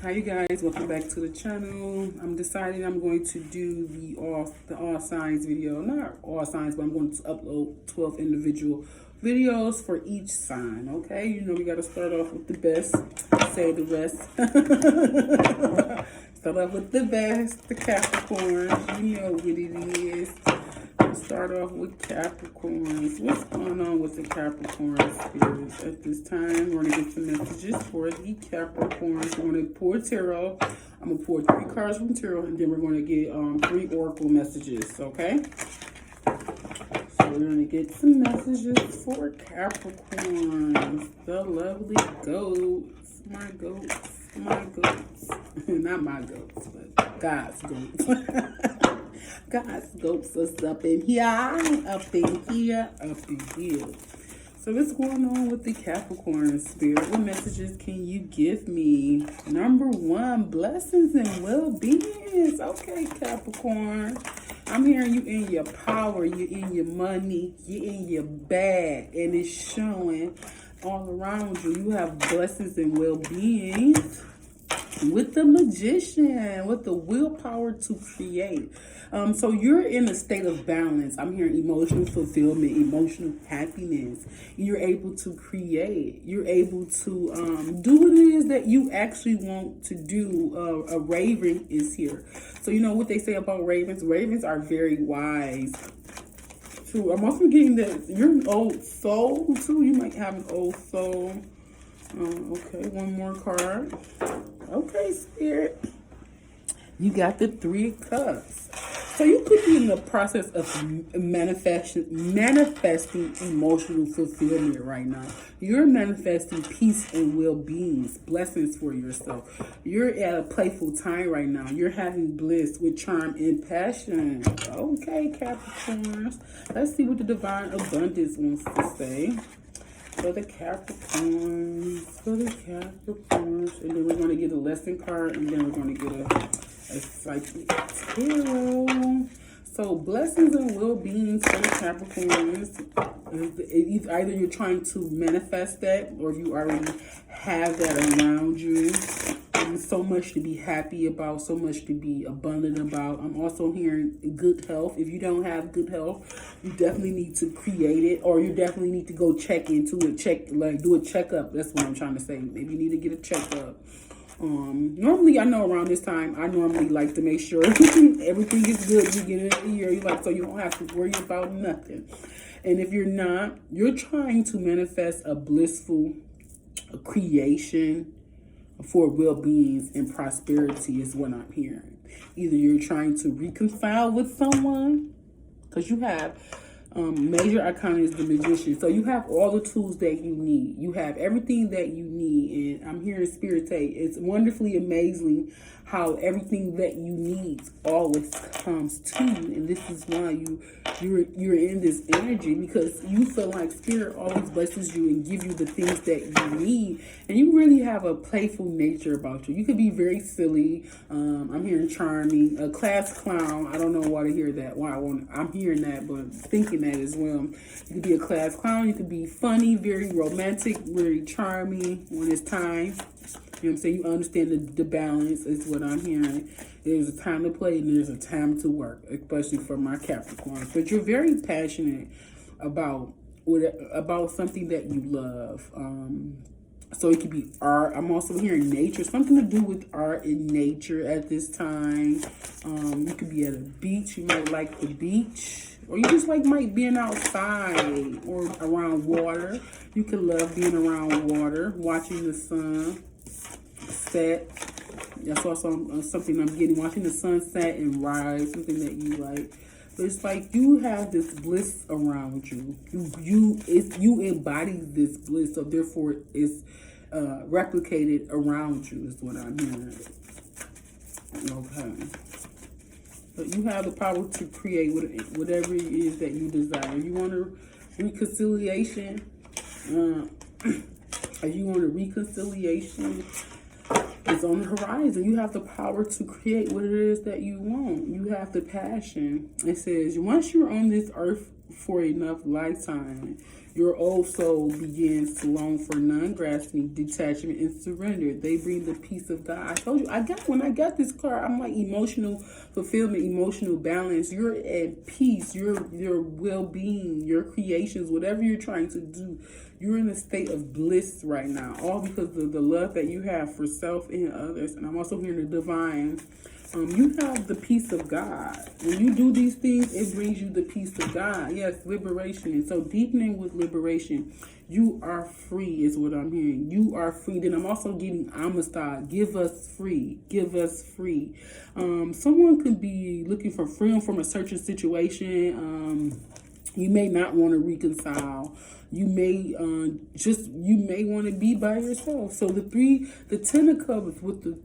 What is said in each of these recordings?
Hi you guys, welcome back to the channel. I'm deciding I'm going to do the all signs video. Not all signs, but I'm going to upload 12 individual videos for each sign. Okay, you know we got to start off with the best, say the rest. Start off with the best, the Capricorn. You know what it is. Start off with Capricorns. What's going on with the Capricorn spirits at this time? We're going to get some messages for the Capricorns. We're going to pour tarot. I'm going to pour 3 cards from tarot, and then we're going to get 3 oracle messages, okay? So we're going to get some messages for Capricorns. The lovely goats. My goats. My goats. Not my goats, but God's goats. God's goats us up in here, up in here, up in here. So what's going on with the Capricorn spirit? What messages can you give me? Number 1, blessings and well-being. Okay, Capricorn. I'm hearing you in your power, you in your money, you in your bag, and it's showing all around you. You have blessings and well-being. With the Magician, with the willpower to create. So you're in a state of balance. I'm hearing emotional fulfillment, emotional happiness. You're able to create. You're able to do what it is that you actually want to do. A raven is here. So you know what they say about ravens? Ravens are very wise. True. I'm also getting that you're an old soul too. You might have an old soul. Okay, one more card. Okay, Spirit. You got the 3 of Cups. So you could be in the process of manifesting emotional fulfillment right now. You're manifesting peace and well-being, blessings for yourself. You're at a playful time right now. You're having bliss with charm and passion. Okay, Capricorns. Let's see what the divine abundance wants to say. For the Capricorns, and then we're going to get a lesson card, and then we're going to get a psychic tarot. So blessings and well-being for the Capricorns. Either you're trying to manifest that, or you already have that around you. So much to be happy about, so much to be abundant about. I'm also hearing good health. If you don't have good health, you definitely need to create it, or you definitely need to go check into it, do a checkup. That's what I'm trying to say. Maybe you need to get a checkup. Normally, I know around this time, I normally like to make sure everything is good. You get it in the year, so you don't have to worry about nothing. And if you're not, you're trying to manifest a blissful creation for well-being and prosperity is what I'm hearing. Either you're trying to reconcile with someone, because you have major arcana is the Magician. So you have all the tools that you need. You have everything that you need. And I'm hearing Spirit say it's wonderfully amazing how everything that you need always comes to you. And this is why you're in this energy, because you feel like Spirit always blesses you and give you the things that you need. And you really have a playful nature about you. You could be very silly. I'm hearing charming, a class clown. I don't know why to hear that. I'm hearing that, but thinking that as well. You could be a class clown. You could be funny, very romantic, very charming when it's time. You know what I'm saying? You understand the balance is what I'm hearing. There's a time to play and there's a time to work, especially for my Capricorns. But you're very passionate about something that you love. So it could be art. I'm also hearing nature, something to do with art and nature at this time. You could be at a beach. You might like the beach. Or you just might being outside or around water. You could love being around water, watching the sun set. That's also something I'm getting. Watching the sunset and rise, something that you like. But it's like you have this bliss around you. You embody this bliss, so therefore it's replicated around you. Is what I'm hearing. Okay. But you have the power to create whatever it is that you desire. You want a reconciliation? It's on the horizon. You have the power to create what it is that you want. You have the passion. It says, once you're on this earth for enough lifetime. Your old soul begins to long for non-grasping, detachment, and surrender. They bring the peace of God. I told you, when I got this card, I'm like emotional fulfillment, emotional balance. You're at peace. Your well-being, your creations, whatever you're trying to do, you're in a state of bliss right now. All because of the love that you have for self and others. And I'm also hearing the divine. You have the peace of God. When you do these things, it brings you the peace of God. Yes, liberation. And so deepening with liberation, you are free is what I'm hearing. You are free. Then I'm also getting Amistad. Give us free. Give us free. Someone could be looking for freedom from a certain situation. You may not want to reconcile. You may want to be by yourself. So the 10 of Cups with the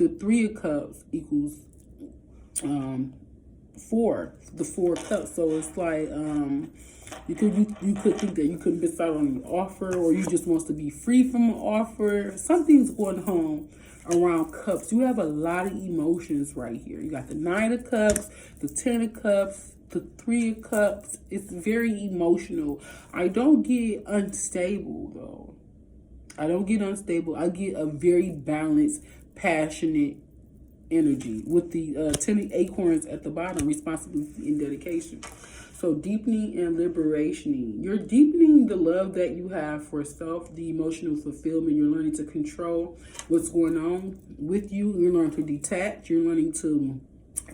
3 of Cups equals 4. The 4 Cups. So it's like you could think that you could miss out on the offer, or you just wants to be free from an offer. Something's going on around Cups. You have a lot of emotions right here. You got the 9 of Cups, the 10 of Cups, the 3 of Cups. It's very emotional. I don't get unstable though. I don't get unstable. I get a very balanced, passionate energy with the 10 of Acorns at the bottom, responsibility and dedication. So deepening and liberation. You're deepening the love that you have for self, the emotional fulfillment. You're learning to control what's going on with you. You're learning to detach. You're learning to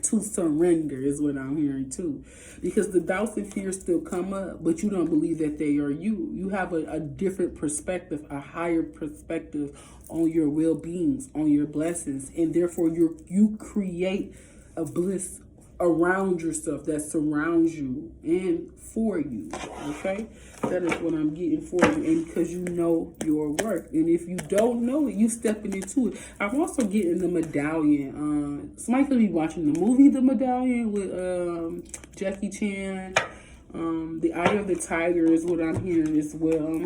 surrender is what I'm hearing too. Because the doubts and fears still come up, but you don't believe that they are you. You have a different perspective, a higher perspective on your well-beings, on your blessings, and therefore you create a bliss around yourself that surrounds you and for you. Okay, that is what I'm getting for you, and because you know your work. And if you don't know it, you stepping into it. I'm also getting the medallion. Somebody could be watching the movie The Medallion with Jackie Chan. The Eye of the Tiger is what I'm hearing as well.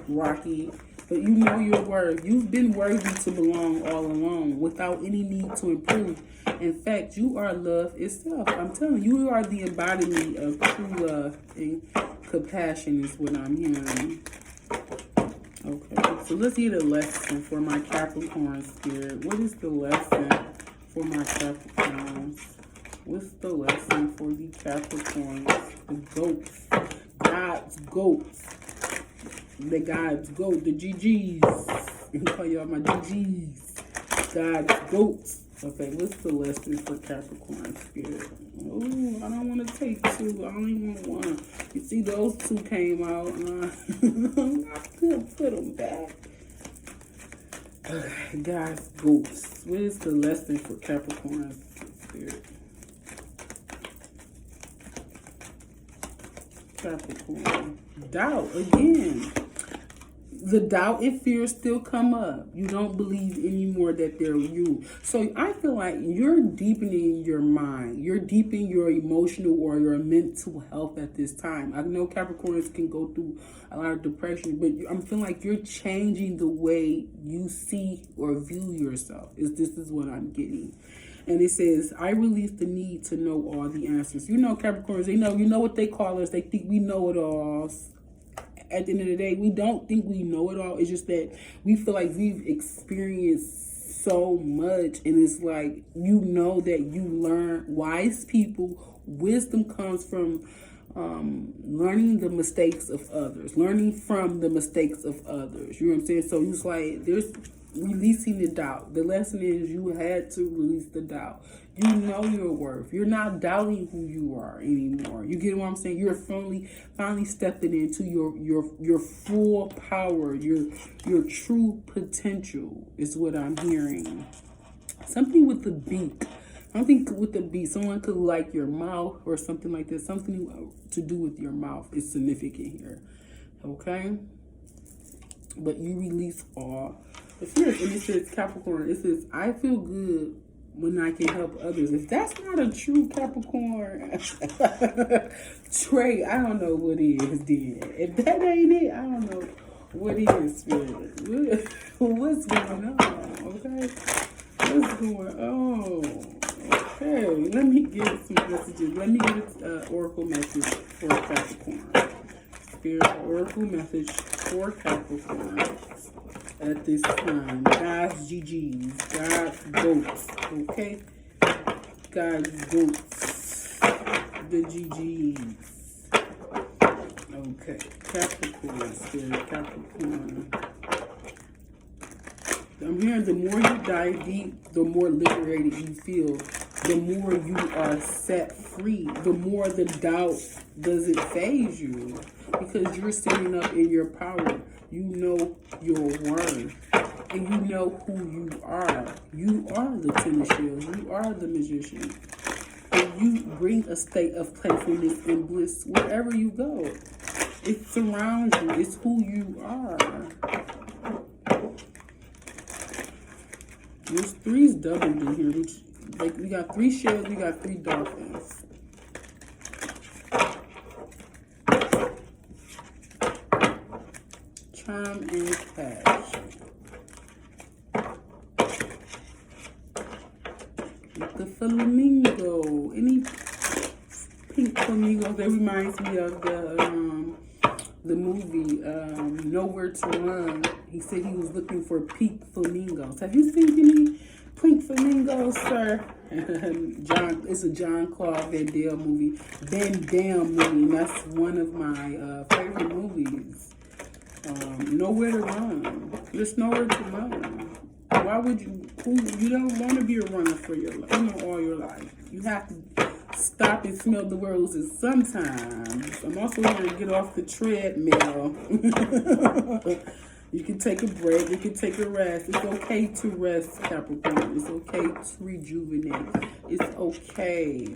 Rocky. But you know your worth. You've been worthy to belong all along without any need to improve. In fact, you are love itself. I'm telling you, you are the embodiment of true love and compassion is what I'm hearing. Okay, so let's get a lesson for my Capricorn spirit. What is the lesson for my Capricorns? What's the lesson for the Capricorns? The goats. God's goats. The God's goat. The GGs. You call y'all my GGs. God's goats. Okay, what's the lesson for Capricorn spirit? Oh, I don't want to take 2. I don't even want 1. You see, those 2 came out. I could put them back. Okay, God's goats. What is the lesson for Capricorn spirit? Capricorn. Doubt again. The doubt and fear still come up. You don't believe anymore that they're you. So I feel like you're deepening your mind. You're deepening your emotional or your mental health at this time. I know Capricorns can go through a lot of depression, but I'm feeling like you're changing the way you see or view yourself. This is what I'm getting. And it says, I release the need to know all the answers. You know, Capricorns, you know what they call us. They think we know it all. At the end of the day, we don't think we know it all. It's just that we feel like we've experienced so much. And it's like, you know that you learn. Wise people, wisdom comes from learning the mistakes of others. Learning from the mistakes of others. You know what I'm saying? So it's like, there's releasing the doubt. The lesson is you had to release the doubt. You know your worth. You're not doubting who you are anymore. You get what I'm saying? You're finally stepping into your full power, your true potential is what I'm hearing. Something with the beak. Something with the beak. Someone could like your mouth or something like that. Something to do with your mouth is significant here. Okay? But you release all the fears. And it says Capricorn. It says, I feel good when I can help others. If that's not a true Capricorn trait, I don't know what is then. If that ain't it, I don't know what is, spirit. What's going on? Okay? What's going on? Okay, let me get some messages. Let me get an oracle message for Capricorn. Spirit oracle message for Capricorn at this time. God's GGs, God's goats, okay? God's goats, the GGs. Okay, Capricorn, Spirit, Capricorn. I'm hearing the more you dive deep, the more liberated you feel. The more you are set free. The more the doubt doesn't faze you. Because you're standing up in your power. You know your worth. And you know who you are. You are the Ten of Shields. You are the Magician. And you bring a state of playfulness and bliss wherever you go. It surrounds you. It's who you are. There's threes doubled in here. Which, like, we got 3 shells, we got 3 dolphins. Charm and passion. The flamingo. Any pink flamingos? That reminds me of the movie Nowhere to Run. He said he was looking for pink flamingos. Have you seen any pink flamingos, sir? It's a John Claude Van Damme movie. And that's one of my favorite movies. Nowhere to Run. There's nowhere to run. Why would you? You don't want to be a runner for your life, all your life. You have to stop and smell the roses sometimes. I'm also going to get off the treadmill. You can take a break. You can take a rest. It's okay to rest, Capricorn. It's okay to rejuvenate. It's okay.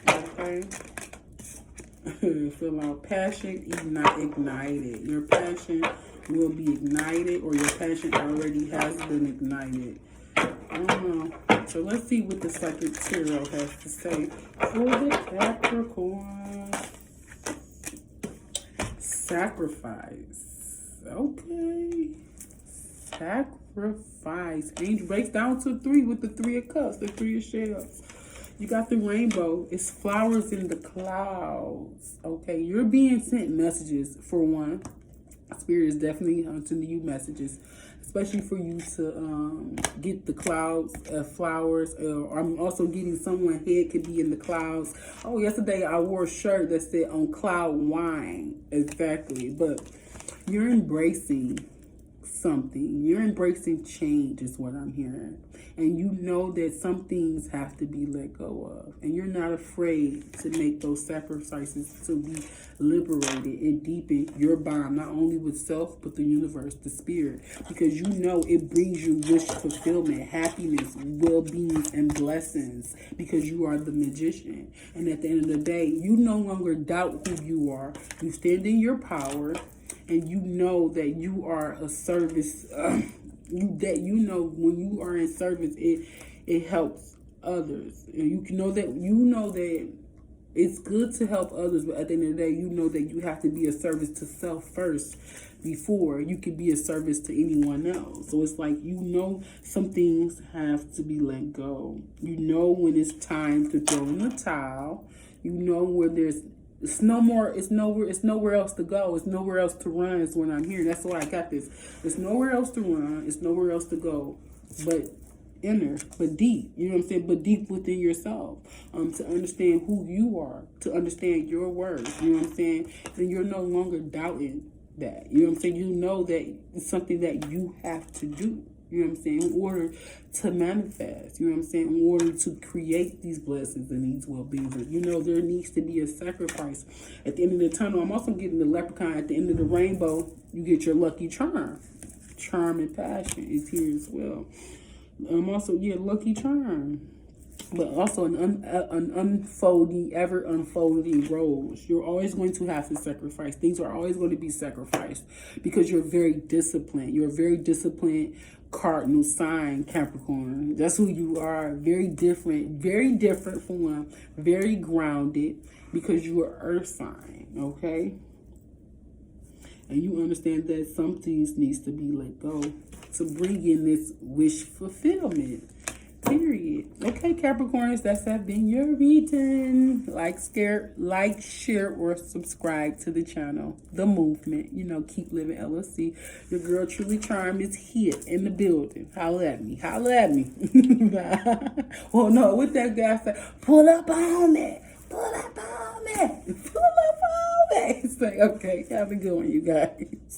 Okay? Feel our passion ignited. Your passion will be ignited, or your passion already has been ignited. I don't know. So let's see what the Psychic Tarot has to say for the Capricorn. Sacrifice. Okay. Sacrifice. Angel breaks down to 3 with the 3 of Cups, the 3 of Shells. You got the rainbow. It's flowers in the clouds. Okay. You're being sent messages, for one. Spirit is definitely sending you messages, especially for you to get the clouds, flowers. I'm also getting someone's head could be in the clouds. Oh, yesterday I wore a shirt that said on cloud wine. Exactly. But you're embracing something. You're embracing change is what I'm hearing. And you know that some things have to be let go of. And you're not afraid to make those sacrifices to be liberated and deepen your bond, not only with self, but the universe, the spirit. Because you know it brings you wish fulfillment, happiness, well-being, and blessings. Because you are the magician. And at the end of the day, you no longer doubt who you are. You stand in your power. And you know that you are a service. You know when you are in service, it helps others. And you know that it's good to help others, but at the end of the day, you know that you have to be a service to self first before you can be a service to anyone else. So it's like, you know, some things have to be let go. You know when it's time to throw in the towel. You know where it's nowhere else to go. It's nowhere else to run is what I'm hearing. That's why I got this. It's nowhere else to run. It's nowhere else to go. But inner, but deep. You know what I'm saying? But deep within yourself. To understand who you are. To understand your worth. You know what I'm saying? Then you're no longer doubting that. You know what I'm saying? You know that it's something that you have to do. You know what I'm saying? In order to manifest, you know what I'm saying? In order to create these blessings and these well-beings. You know, there needs to be a sacrifice. At the end of the tunnel, I'm also getting the leprechaun. At the end of the rainbow, you get your lucky charm. Charm and passion is here as well. Also, lucky charm. But also an unfolding, ever unfolding rose. You're always going to have to sacrifice. Things are always going to be sacrificed because you're very disciplined. You're a very disciplined cardinal sign, Capricorn. That's who you are. Very different from one. Very grounded because you are earth sign, okay? And you understand that some things needs to be let go to bring in this wish fulfillment. Period. Okay, Capricorns, that's been your reading. Like, share, or subscribe to the channel. The movement. You know, Keep Living LLC. Your girl Truly Charm is here in the building. Holla at me. Holla at me. Well, no, what that guy said, pull up on me. Pull up on me. Pull up on me. It's like, okay, have a good one, you guys.